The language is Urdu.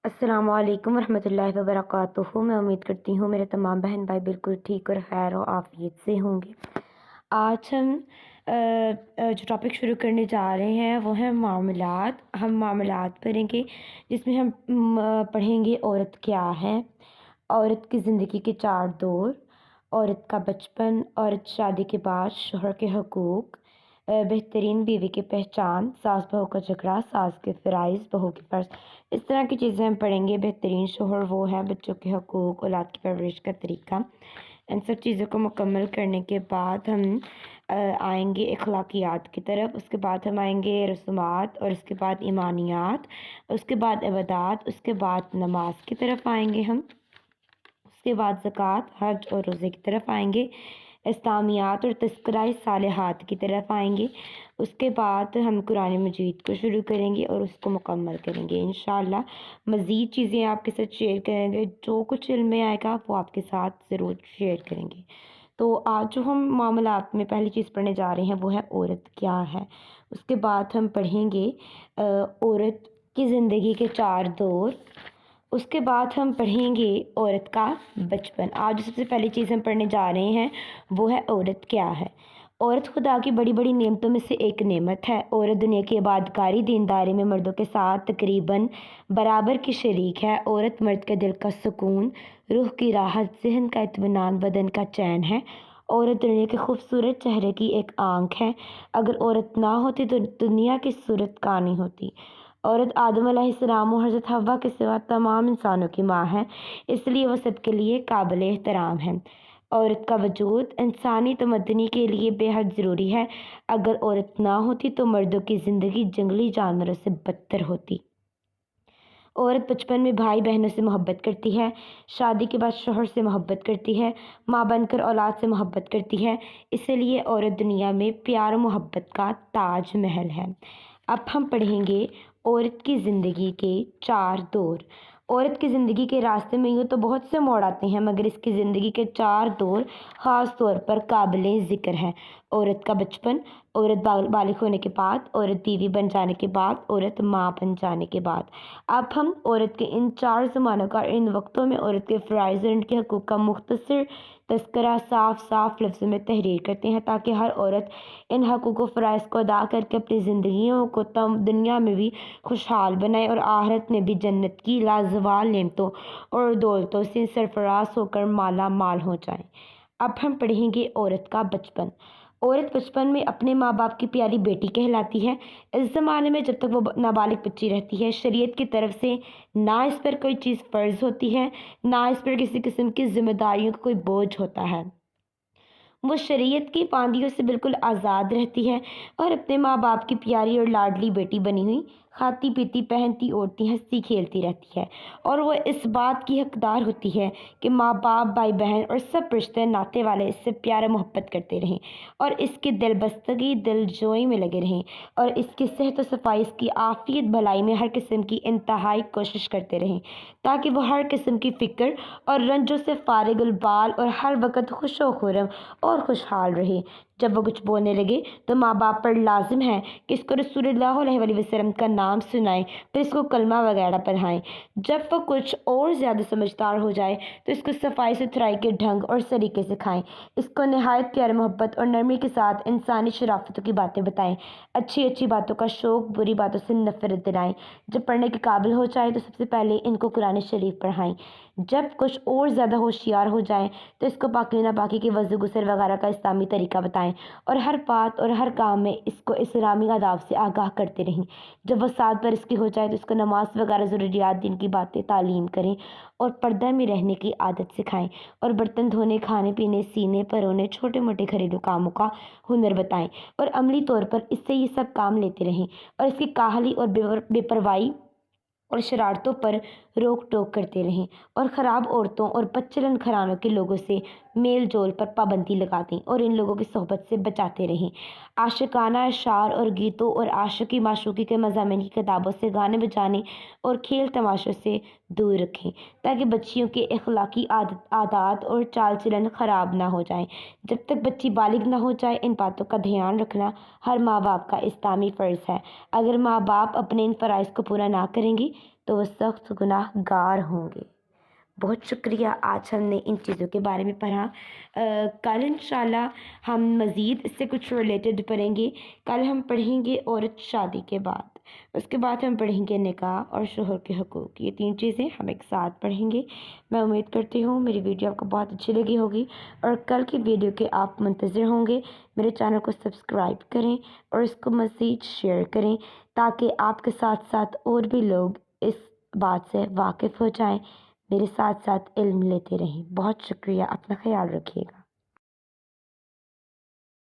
السلام علیکم ورحمۃ اللہ وبرکاتہ۔ میں امید کرتی ہوں میرے تمام بہن بھائی بالکل ٹھیک اور خیر و عافیت سے ہوں گے۔ آج ہم جو ٹاپک شروع کرنے جا رہے ہیں وہ ہے معاملات۔ ہم معاملات پڑھیں گے جس میں ہم پڑھیں گے عورت کیا ہے، عورت کی زندگی کے 4 دور، عورت کا بچپن، عورت شادی کے بعد، شوہر کے حقوق، بہترین بیوی کی پہچان، ساس بہو کا جھگڑا، ساس کے فرائض، بہو کے فرض، اس طرح کی چیزیں ہم پڑھیں گے۔ بہترین شوہر وہ ہے، بچوں کے حقوق، اولاد کی پرورش کا طریقہ۔ ان سب چیزوں کو مکمل کرنے کے بعد ہم آئیں گے اخلاقیات کی طرف، اس کے بعد ہم آئیں گے رسومات، اور اس کے بعد ایمانیات، اس کے بعد عبادات، اس کے بعد نماز کی طرف آئیں گے ہم، اس کے بعد زکوٰۃ، حج اور روزے کی طرف آئیں گے، اسلامیات اور تذکرہ صالحات کی طرف آئیں گے، اس کے بعد ہم قرآن مجید کو شروع کریں گے اور اس کو مکمل کریں گے انشاءاللہ۔ مزید چیزیں آپ کے ساتھ شیئر کریں گے، جو کچھ علم میں آئے گا وہ آپ کے ساتھ ضرور شیئر کریں گے۔ تو آج جو ہم معاملات میں پہلی چیز پڑھنے جا رہے ہیں وہ ہے عورت کیا ہے۔ اس کے بعد ہم پڑھیں گے عورت کی زندگی کے 4 دور، اس کے بعد ہم پڑھیں گے عورت کا بچپن۔ آج سب سے پہلی چیز ہم پڑھنے جا رہے ہیں وہ ہے عورت کیا ہے۔ عورت خدا کی بڑی بڑی نعمتوں میں سے ایک نعمت ہے۔ عورت دنیا کی عبادتگاری دینداری میں مردوں کے ساتھ تقریباً برابر کی شریک ہے۔ عورت مرد کے دل کا سکون، روح کی راحت، ذہن کا اطمینان، بدن کا چین ہے۔ عورت دنیا کے خوبصورت چہرے کی ایک آنکھ ہے۔ اگر عورت نہ ہوتی تو دنیا کی صورت کانی ہوتی۔ عورت آدم علیہ السلام و حضرت حوا کے سوا تمام انسانوں کی ماں ہے، اس لیے وہ سب کے لیے قابل احترام ہے۔ عورت کا وجود انسانی تمدنی کے لیے بے حد ضروری ہے۔ اگر عورت نہ ہوتی تو مردوں کی زندگی جنگلی جانوروں سے بدتر ہوتی۔ عورت بچپن میں بھائی بہنوں سے محبت کرتی ہے، شادی کے بعد شوہر سے محبت کرتی ہے، ماں بن کر اولاد سے محبت کرتی ہے، اسی لیے عورت دنیا میں پیار و محبت کا تاج محل ہے۔ اب ہم پڑھیں گے عورت کی زندگی کے 4 دور۔ عورت کی زندگی کے راستے میں یوں تو بہت سے موڑ آتے ہیں، مگر اس کی زندگی کے 4 دور خاص طور پر قابل ذکر ہیں۔ عورت کا بچپن، عورت بالغ ہونے کے بعد، عورت بیوی بن جانے کے بعد، عورت ماں بن جانے کے بعد۔ اب ہم عورت کے ان 4 زمانوں کا، ان وقتوں میں عورت کے فرائض اور ان کے حقوق کا مختصر تذکرہ صاف لفظوں میں تحریر کرتے ہیں، تاکہ ہر عورت ان حقوق و فرائض کو ادا کر کے اپنی زندگیوں کو دنیا میں بھی خوشحال بنائے اور آخرت میں بھی جنت کی لازوال نعمتوں اور دولتوں سے سرفراز ہو کر مالا مال ہو جائیں۔ اب ہم پڑھیں گے عورت کا بچپن۔ عورت بچپن میں اپنے ماں باپ کی پیاری بیٹی کہلاتی ہے۔ اس زمانے میں جب تک وہ نابالغ بچی رہتی ہے، شریعت کی طرف سے نہ اس پر کوئی چیز فرض ہوتی ہے، نہ اس پر کسی قسم کی ذمہ داریوں کا کوئی بوجھ ہوتا ہے۔ وہ شریعت کی پابندیوں سے بالکل آزاد رہتی ہے اور اپنے ماں باپ کی پیاری اور لاڈلی بیٹی بنی ہوئی، کھاتی پیتی پہنتی اوڑھتی ہنستی کھیلتی رہتی ہے، اور وہ اس بات کی حقدار ہوتی ہے کہ ماں باپ، بھائی بہن اور سب رشتے ناتے والے اس سے پیار و محبت کرتے رہیں اور اس کی دل بستگی، دل جوئی میں لگے رہیں، اور اس کی صحت و صفائی، اس کی عافیت بھلائی میں ہر قسم کی انتہائی کوشش کرتے رہیں، تاکہ وہ ہر قسم کی فکر اور رنجوں سے فارغ البال اور ہر وقت خوش و خرم اور خوشحال رہے۔ جب وہ کچھ بولنے لگے تو ماں باپ پر لازم ہے کہ اس کو رسول اللہ علیہ وآلہ وسلم کا نام سنائیں، پھر اس کو کلمہ وغیرہ پڑھائیں۔ جب وہ کچھ اور زیادہ سمجھدار ہو جائے تو اس کو صفائی ستھرائی کے ڈھنگ اور سلیقے سکھائیں، اس کو نہایت پیار محبت اور نرمی کے ساتھ انسانی شرافتوں کی باتیں بتائیں، اچھی باتوں کا شوق، بری باتوں سے نفرت دلائیں۔ جب پڑھنے کے قابل ہو جائے تو سب سے پہلے ان کو قرآن شریف پڑھائیں۔ جب کچھ اور زیادہ ہوشیار ہو جائیں تو اس کو پاکی ناپاکی کے وضو غسل وغیرہ کا اسلامی طریقہ بتائیں، اور ہر بات اور ہر کام میں اس کو اسلامی آداب سے آگاہ کرتے رہیں۔ جب وہ 7 برس کی ہو جائے تو اس کو نماز وغیرہ ضروریات دین کی باتیں تعلیم کریں اور پردہ میں رہنے کی عادت سکھائیں، اور برتن دھونے، کھانے پینے، سینے پرونے، چھوٹے موٹے گھریلو کاموں کا ہنر بتائیں، اور عملی طور پر اس سے یہ سب کام لیتے رہیں، اور اس کی کاہلی اور بے پرواہی اور شرارتوں پر روک ٹوک کرتے رہیں، اور خراب عورتوں اور بدچلن گھرانوں کے لوگوں سے میل جول پر پابندی لگا دیں اور ان لوگوں کی صحبت سے بچاتے رہیں۔ عاشقانہ اشعار اور گیتوں اور عاشقی معشوقی کے مضامین کی کتابوں سے، گانے بجانے اور کھیل تماشوں سے دور رکھیں، تاکہ بچیوں کے اخلاقی عادات اور چال چلن خراب نہ ہو جائیں۔ جب تک بچی بالغ نہ ہو جائے ان باتوں کا دھیان رکھنا ہر ماں باپ کا اسلامی فرض ہے۔ اگر ماں باپ اپنے ان فرائض کو پورا نہ کریں گی تو وہ سخت گناہ گار ہوں گے۔ بہت شکریہ، آج ہم نے ان چیزوں کے بارے میں پڑھا۔ کل انشاءاللہ ہم مزید اس سے کچھ ریلیٹڈ پڑھیں گے۔ کل ہم پڑھیں گے عورت شادی کے بعد، اس کے بعد ہم پڑھیں گے نکاح اور شوہر کے حقوق۔ یہ 3 چیزیں ہم ایک ساتھ پڑھیں گے۔ میں امید کرتی ہوں میری ویڈیو آپ کو بہت اچھی لگی ہوگی اور کل کی ویڈیو کے آپ منتظر ہوں گے۔ میرے چینل کو سبسکرائب کریں اور اس کو مزید شیئر کریں تاکہ آپ کے ساتھ ساتھ اور بھی لوگ اس بات سے واقف ہو جائیں، میرے ساتھ ساتھ علم لیتے رہیں۔ بہت شکریہ، اپنا خیال رکھیے گا۔